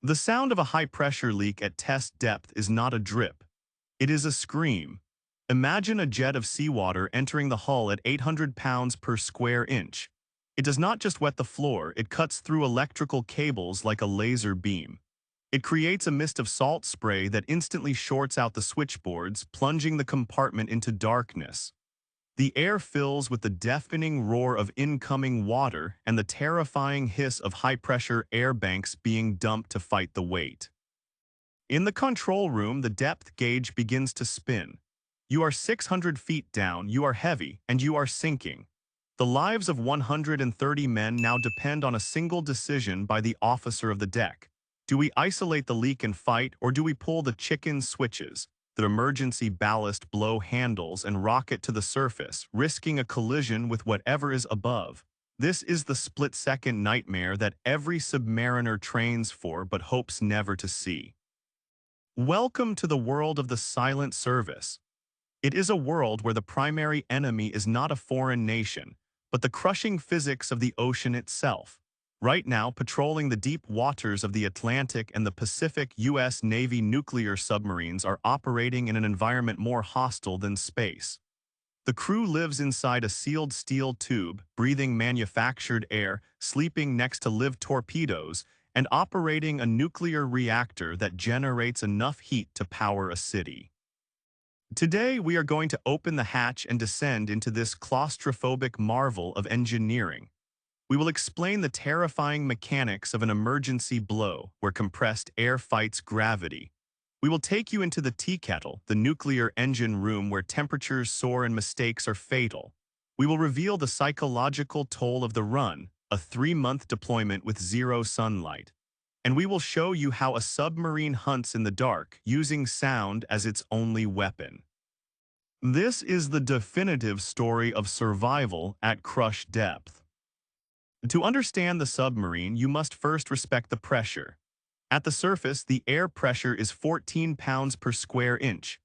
The sound of a high-pressure leak at test depth is not a drip. It is a scream. Imagine a jet of seawater entering the hull at 800 pounds per square inch. It does not just wet the floor, it cuts through electrical cables like a laser beam. It creates a mist of salt spray that instantly shorts out the switchboards, plunging the compartment into darkness. The air fills with the deafening roar of incoming water and the terrifying hiss of high-pressure air banks being dumped to fight the weight. In the control room, the depth gauge begins to spin. You are 600 feet down, you are heavy, and you are sinking. The lives of 130 men now depend on a single decision by the officer of the deck. Do we isolate the leak and fight, or do we pull the chicken switches, the emergency ballast blow handles, and rocket to the surface, risking a collision with whatever is above? This is the split-second nightmare that every submariner trains for but hopes never to see. Welcome to the world of the silent service. It is a world where the primary enemy is not a foreign nation, but the crushing physics of the ocean itself. Right now, patrolling the deep waters of the Atlantic and the Pacific, US Navy nuclear submarines are operating in an environment more hostile than space. The crew lives inside a sealed steel tube, breathing manufactured air, sleeping next to live torpedoes, and operating a nuclear reactor that generates enough heat to power a city. Today, we are going to open the hatch and descend into this claustrophobic marvel of engineering. We will explain the terrifying mechanics of an emergency blow where compressed air fights gravity. We will take you into the Teakettle, the nuclear engine room where temperatures soar and mistakes are fatal. We will reveal the psychological toll of the run, a 3-month deployment with zero sunlight. And we will show you how a submarine hunts in the dark, using sound as its only weapon. This is the definitive story of survival at crush depth. To understand the submarine, you must first respect the pressure. At the surface, the air pressure is 14 pounds per square inch.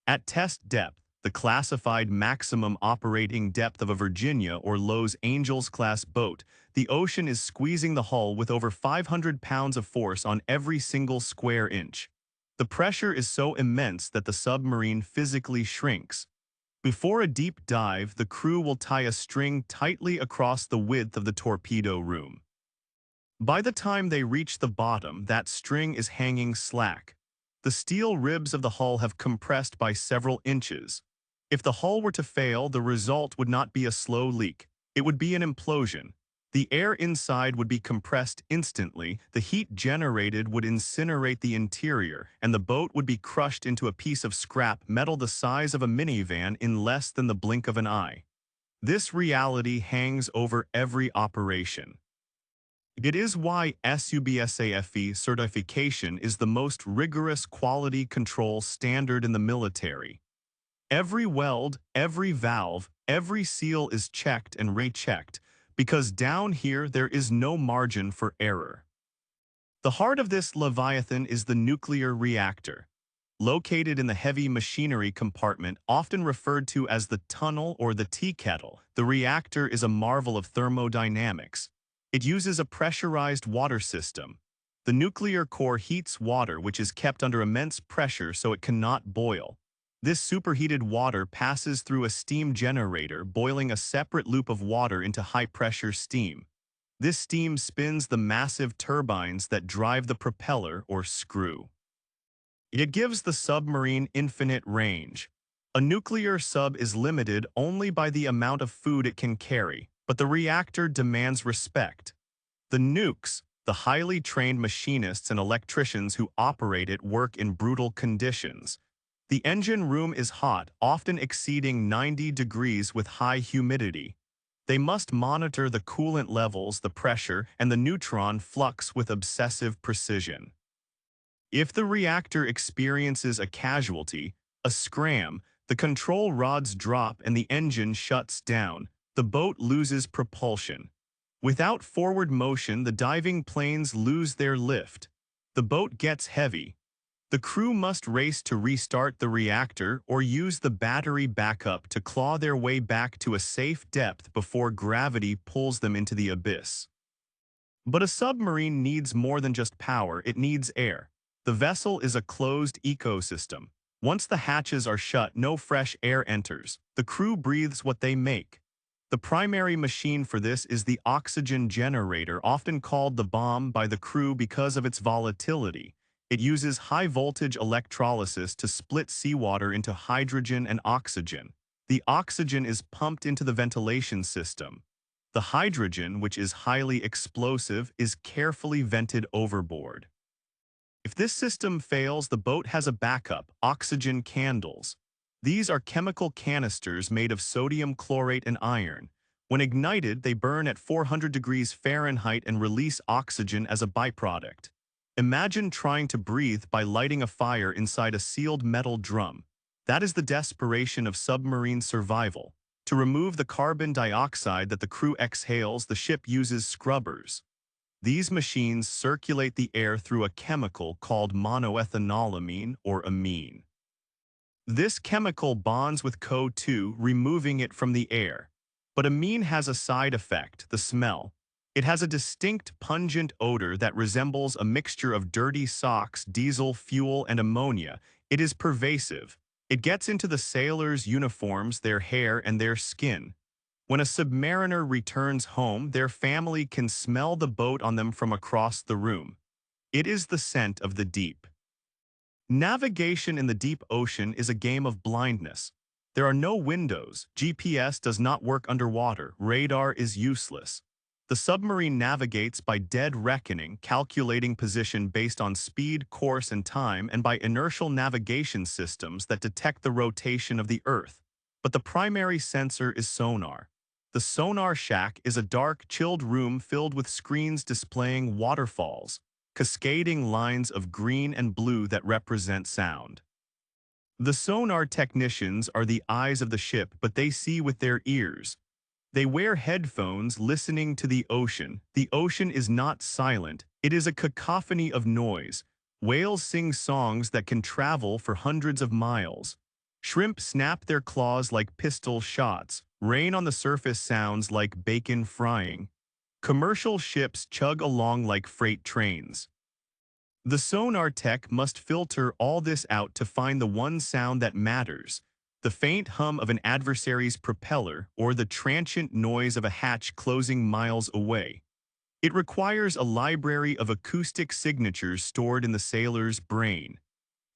At test depth, the classified maximum operating depth of a Virginia or Los Angeles-class boat, the ocean is squeezing the hull with over 500 pounds of force on every single square inch. The pressure is so immense that the submarine physically shrinks. Before a deep dive, the crew will tie a string tightly across the width of the torpedo room. By the time they reach the bottom, that string is hanging slack. The steel ribs of the hull have compressed by several inches. If the hull were to fail, the result would not be a slow leak. It would be an implosion. The air inside would be compressed instantly, the heat generated would incinerate the interior, and the boat would be crushed into a piece of scrap metal the size of a minivan in less than the blink of an eye. This reality hangs over every operation. It is why SUBSAFE certification is the most rigorous quality control standard in the military. Every weld, every valve, every seal is checked and rechecked, because down here there is no margin for error. The heart of this leviathan is the nuclear reactor. Located in the heavy machinery compartment, often referred to as the tunnel or the teakettle, the reactor is a marvel of thermodynamics. It uses a pressurized water system. The nuclear core heats water which is kept under immense pressure so it cannot boil. This superheated water passes through a steam generator, boiling a separate loop of water into high-pressure steam. This steam spins the massive turbines that drive the propeller or screw. It gives the submarine infinite range. A nuclear sub is limited only by the amount of food it can carry, but the reactor demands respect. The nukes, the highly trained machinists and electricians who operate it, work in brutal conditions. The engine room is hot, often exceeding 90 degrees with high humidity. They must monitor the coolant levels, the pressure, and the neutron flux with obsessive precision. If the reactor experiences a casualty, a scram, the control rods drop and the engine shuts down, the boat loses propulsion. Without forward motion, the diving planes lose their lift. The boat gets heavy. The crew must race to restart the reactor or use the battery backup to claw their way back to a safe depth before gravity pulls them into the abyss. But a submarine needs more than just power, it needs air. The vessel is a closed ecosystem. Once the hatches are shut, no fresh air enters. The crew breathes what they make. The primary machine for this is the oxygen generator, often called the bomb by the crew because of its volatility. It uses high-voltage electrolysis to split seawater into hydrogen and oxygen. The oxygen is pumped into the ventilation system. The hydrogen, which is highly explosive, is carefully vented overboard. If this system fails, the boat has a backup, oxygen candles. These are chemical canisters made of sodium chlorate and iron. When ignited, they burn at 400 degrees Fahrenheit and release oxygen as a byproduct. Imagine trying to breathe by lighting a fire inside a sealed metal drum. That is the desperation of submarine survival. To remove the carbon dioxide that the crew exhales, the ship uses scrubbers. These machines circulate the air through a chemical called monoethanolamine or amine. This chemical bonds with CO2, removing it from the air. But amine has a side effect, the smell. It has a distinct pungent odor that resembles a mixture of dirty socks, diesel fuel, and ammonia. It is pervasive. It gets into the sailors' uniforms, their hair, and their skin. When a submariner returns home, their family can smell the boat on them from across the room. It is the scent of the deep. Navigation in the deep ocean is a game of blindness. There are no windows, GPS does not work underwater, radar is useless. The submarine navigates by dead reckoning, calculating position based on speed, course, and time, and by inertial navigation systems that detect the rotation of the Earth. But the primary sensor is sonar. The sonar shack is a dark, chilled room filled with screens displaying waterfalls, cascading lines of green and blue that represent sound. The sonar technicians are the eyes of the ship, but they see with their ears. They wear headphones listening to the ocean. The ocean is not silent. It is a cacophony of noise. Whales sing songs that can travel for hundreds of miles. Shrimp snap their claws like pistol shots. Rain on the surface sounds like bacon frying. Commercial ships chug along like freight trains. The sonar tech must filter all this out to find the one sound that matters, the faint hum of an adversary's propeller or the transient noise of a hatch closing miles away. It requires a library of acoustic signatures stored in the sailor's brain.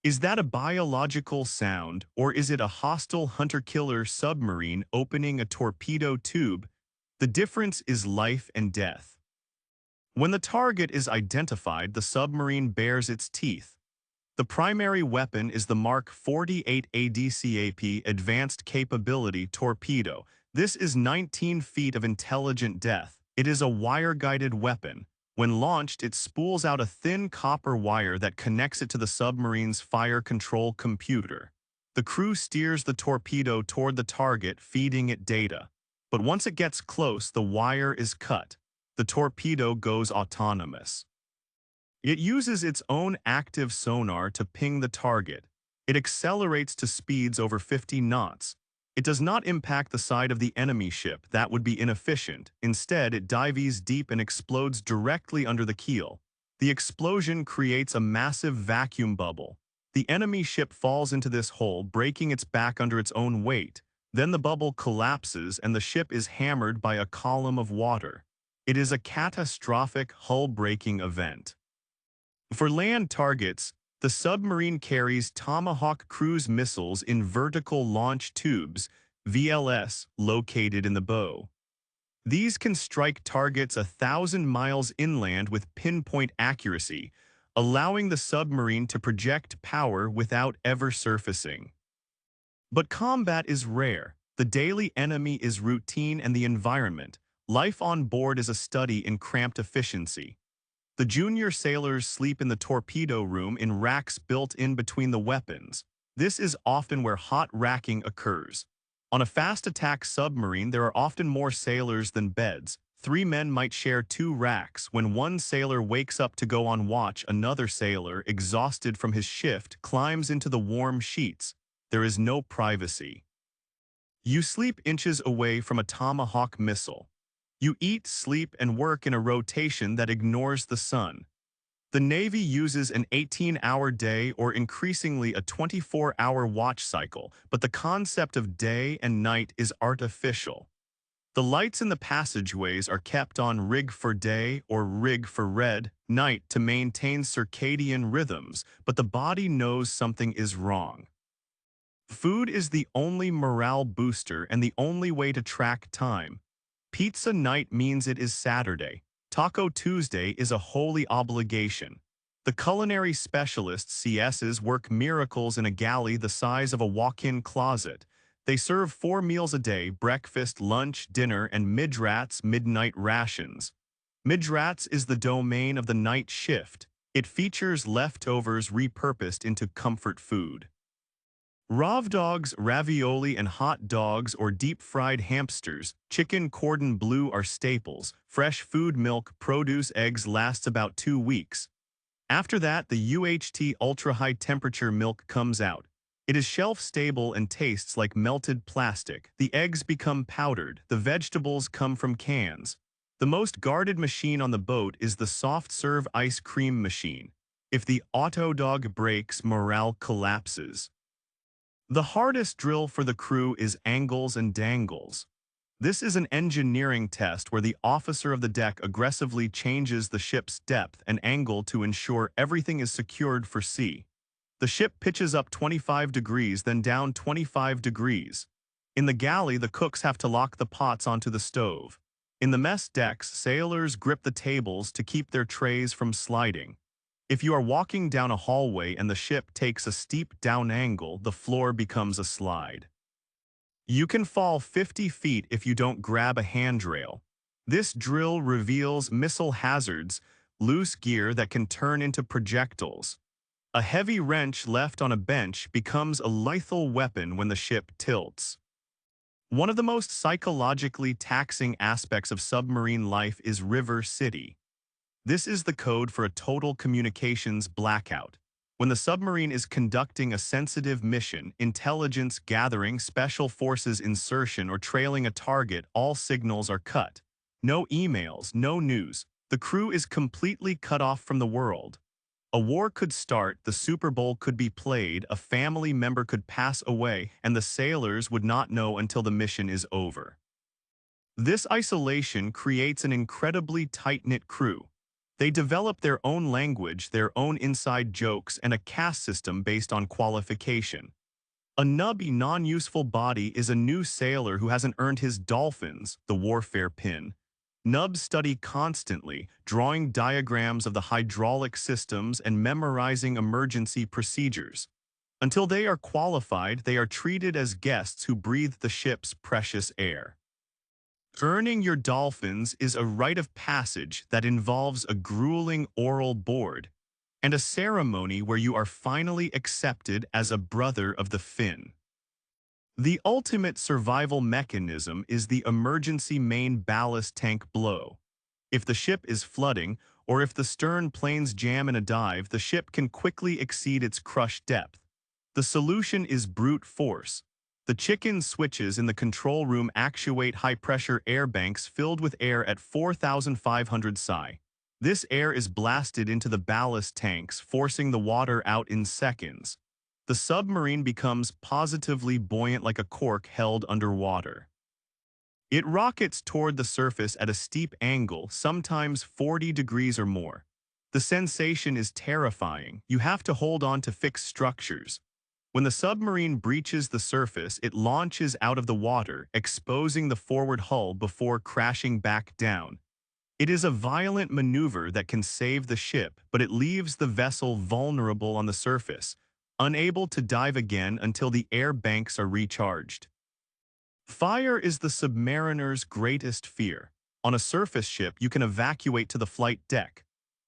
Is that a biological sound, or is it a hostile hunter-killer submarine opening a torpedo tube? The difference is life and death. When the target is identified, the submarine bares its teeth. The primary weapon is the Mark 48 ADCAP Advanced Capability Torpedo. This is 19 feet of intelligent death. It is a wire-guided weapon. When launched, it spools out a thin copper wire that connects it to the submarine's fire control computer. The crew steers the torpedo toward the target, feeding it data. But once it gets close, the wire is cut. The torpedo goes autonomous. It uses its own active sonar to ping the target. It accelerates to speeds over 50 knots. It does not impact the side of the enemy ship. That would be inefficient. Instead, it dives deep and explodes directly under the keel. The explosion creates a massive vacuum bubble. The enemy ship falls into this hole, breaking its back under its own weight. Then the bubble collapses and the ship is hammered by a column of water. It is a catastrophic, hull-breaking event. For land targets, the submarine carries Tomahawk cruise missiles in vertical launch tubes, VLS, located in the bow. These can strike targets 1,000 miles inland with pinpoint accuracy, allowing the submarine to project power without ever surfacing. But combat is rare. The daily enemy is routine and the environment. Life on board is a study in cramped efficiency. The junior sailors sleep in the torpedo room in racks built in between the weapons. This is often where hot racking occurs. On a fast attack submarine, there are often more sailors than beds. 3 men might share 2 racks. When one sailor wakes up to go on watch, another sailor, exhausted from his shift, climbs into the warm sheets. There is no privacy. You sleep inches away from a Tomahawk missile. You eat, sleep, and work in a rotation that ignores the sun. The Navy uses an 18-hour day or increasingly a 24-hour watch cycle, but the concept of day and night is artificial. The lights in the passageways are kept on rig for day or rig for red night to maintain circadian rhythms, but the body knows something is wrong. Food is the only morale booster and the only way to track time. Pizza night means it is Saturday. Taco Tuesday is a holy obligation. The culinary specialists CSs work miracles in a galley the size of a walk-in closet. They serve 4 meals a day: breakfast, lunch, dinner, and midrats midnight rations. Midrats is the domain of the night shift. It features leftovers repurposed into comfort food. Rav dogs, ravioli, and hot dogs or deep-fried hamsters, chicken cordon bleu are staples. Fresh food, milk, produce, eggs lasts about 2 weeks. After that, the UHT ultra-high temperature milk comes out. It is shelf-stable and tastes like melted plastic. The eggs become powdered. The vegetables come from cans. The most guarded machine on the boat is the soft-serve ice cream machine. If the auto dog breaks, morale collapses. The hardest drill for the crew is angles and dangles. This is an engineering test where the officer of the deck aggressively changes the ship's depth and angle to ensure everything is secured for sea. The ship pitches up 25 degrees, then down 25 degrees. In the galley, the cooks have to lock the pots onto the stove. In the mess decks, sailors grip the tables to keep their trays from sliding. If you are walking down a hallway and the ship takes a steep down angle, the floor becomes a slide. You can fall 50 feet if you don't grab a handrail. This drill reveals missile hazards, loose gear that can turn into projectiles. A heavy wrench left on a bench becomes a lethal weapon when the ship tilts. One of the most psychologically taxing aspects of submarine life is River City. This is the code for a total communications blackout. When the submarine is conducting a sensitive mission, intelligence gathering, special forces insertion, or trailing a target, all signals are cut. No emails, no news. The crew is completely cut off from the world. A war could start, the Super Bowl could be played, a family member could pass away, and the sailors would not know until the mission is over. This isolation creates an incredibly tight-knit crew. They develop their own language, their own inside jokes, and a caste system based on qualification. A nubby, non-useful body is a new sailor who hasn't earned his dolphins, the warfare pin. Nubs study constantly, drawing diagrams of the hydraulic systems and memorizing emergency procedures. Until they are qualified, they are treated as guests who breathe the ship's precious air. Earning your dolphins is a rite of passage that involves a grueling oral board and a ceremony where you are finally accepted as a brother of the fin. The ultimate survival mechanism is the emergency main ballast tank blow. If the ship is flooding, or if the stern planes jam in a dive, the ship can quickly exceed its crush depth. The solution is brute force. The chicken switches in the control room actuate high-pressure air banks filled with air at 4,500 psi. This air is blasted into the ballast tanks, forcing the water out in seconds. The submarine becomes positively buoyant like a cork held underwater. It rockets toward the surface at a steep angle, sometimes 40 degrees or more. The sensation is terrifying. You have to hold on to fixed structures. When the submarine breaches the surface, it launches out of the water, exposing the forward hull before crashing back down. It is a violent maneuver that can save the ship, but it leaves the vessel vulnerable on the surface, unable to dive again until the air banks are recharged. Fire is the submariner's greatest fear. On a surface ship, you can evacuate to the flight deck.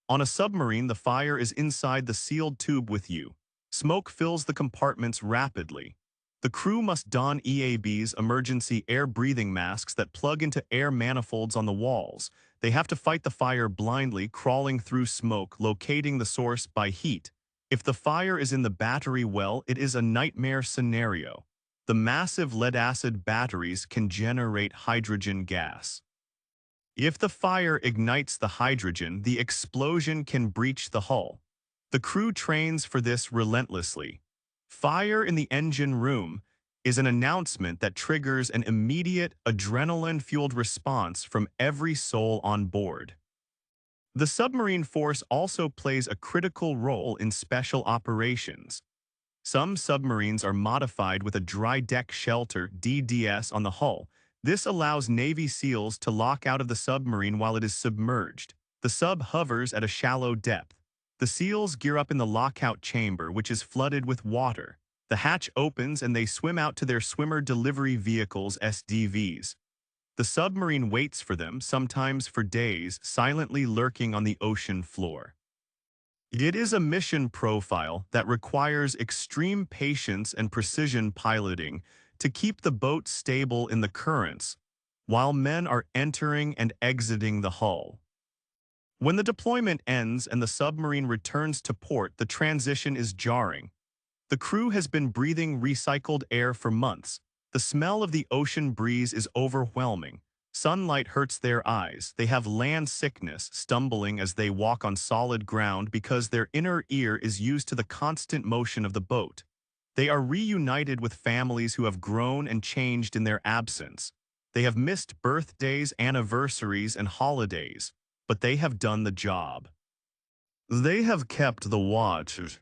On a submarine, the fire is inside the sealed tube with you. Smoke fills the compartments rapidly. The crew must don EABs, emergency air breathing masks that plug into air manifolds on the walls. They have to fight the fire blindly, crawling through smoke, locating the source by heat. If the fire is in the battery well, it is a nightmare scenario. The massive lead-acid batteries can generate hydrogen gas. If the fire ignites the hydrogen, the explosion can breach the hull. The crew trains for this relentlessly. Fire in the engine room is an announcement that triggers an immediate, adrenaline-fueled response from every soul on board. The submarine force also plays a critical role in special operations. Some submarines are modified with a dry deck shelter (DDS) on the hull. This allows Navy SEALs to lock out of the submarine while it is submerged. The sub hovers at a shallow depth. The SEALs gear up in the lockout chamber, which is flooded with water. The hatch opens and they swim out to their swimmer delivery vehicles (SDVs). The submarine waits for them, sometimes for days, silently lurking on the ocean floor. It is a mission profile that requires extreme patience and precision piloting to keep the boat stable in the currents, while men are entering and exiting the hull. When the deployment ends and the submarine returns to port, the transition is jarring. The crew has been breathing recycled air for months. The smell of the ocean breeze is overwhelming. Sunlight hurts their eyes. They have land sickness, stumbling as they walk on solid ground because their inner ear is used to the constant motion of the boat. They are reunited with families who have grown and changed in their absence. They have missed birthdays, anniversaries, and holidays, but they have done the job. They have kept the watch.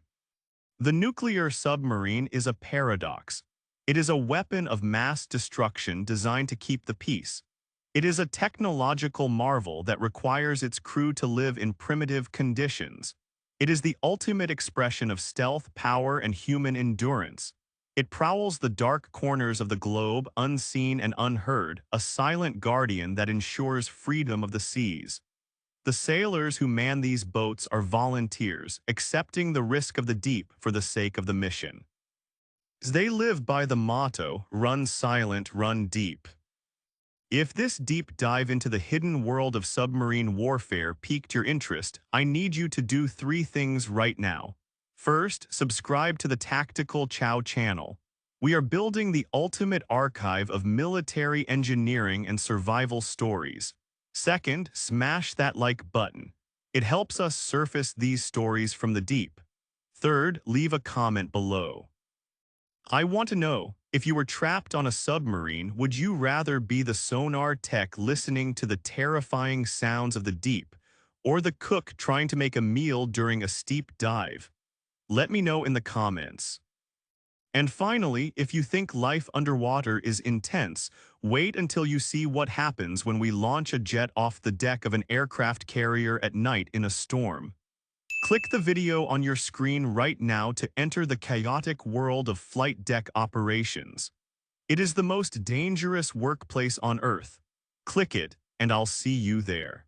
The nuclear submarine is a paradox. It is a weapon of mass destruction designed to keep the peace. It is a technological marvel that requires its crew to live in primitive conditions. It is the ultimate expression of stealth, power, and human endurance. It prowls the dark corners of the globe, unseen and unheard, a silent guardian that ensures freedom of the seas. The sailors who man these boats are volunteers, accepting the risk of the deep for the sake of the mission. They live by the motto, "Run silent, run deep." If this deep dive into the hidden world of submarine warfare piqued your interest, I need you to do 3 things right now. First, subscribe to the Tactical Chow channel. We are building the ultimate archive of military engineering and survival stories. Second, smash that like button. It helps us surface these stories from the deep. Third, leave a comment below. I want to know, if you were trapped on a submarine, would you rather be the sonar tech listening to the terrifying sounds of the deep, or the cook trying to make a meal during a steep dive? Let me know in the comments. And finally, if you think life underwater is intense, wait until you see what happens when we launch a jet off the deck of an aircraft carrier at night in a storm. Click the video on your screen right now to enter the chaotic world of flight deck operations. It is the most dangerous workplace on Earth. Click it, and I'll see you there.